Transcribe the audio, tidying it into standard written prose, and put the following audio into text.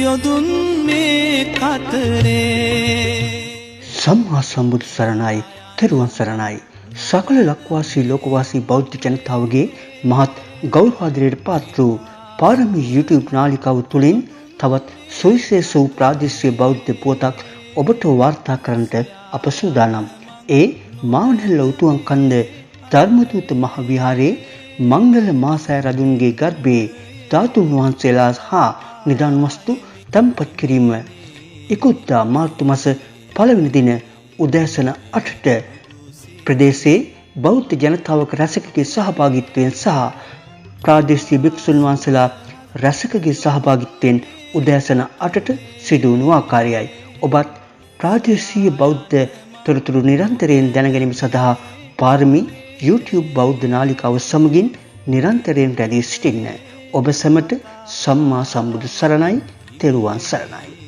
යොදුන් මේ කතරේ සම්මා සම්බුදු සරණයි තෙරුවන් සරණයි සකල ලක්වාසී ලෝකවාසී බෞද්ධ ජනතාවගේ මහත් ගෞරවාදරයට පාත්‍ර වූ පාරමී YouTube නාලිකාව තුළින් තවත් සුවිශේෂ වූ ප්‍රාදේශීය බෞද්ධ පුවතක් ඔබට වාර්තා කරන්නට අප සූදානම්. ඒ මාවනහල්ල උතුම් කන්ද ධර්මදූත මහ විහාරයේ මංගල මාසය රජුන්ගේ ගර්භයේ ධාතුන් වහන්සේලා හා නිදාන වස්තු තැන්පත් කිරීම ඉකුත්දා මාර්තු මාස පළවෙනි දින උදෑසන 8ට ප්‍රදේශයේ බෞද්ධ ජනතාවක රැසකගේ සහභාගීත්වයෙන් සහ ප්‍රාදේශීය භික්ෂුන් වහන්සේලා රැසකගේ සහභාගීත්වයෙන් උදෑසන 8ට සිදු වුණු ආකාරයයි. ඔබත් ප්‍රාදේශීය බෞද්ධ තොරතුරු නිරන්තරයෙන් දැනගැනීම සඳහා පාරමී YouTube බෞද්ධ නාලිකාව සමගින් නිරන්තරයෙන් රැඳී සිටින්න. ඔබ සැමට සම්මා සම්බුදු සරණයි තෙරුවන් සරණයි.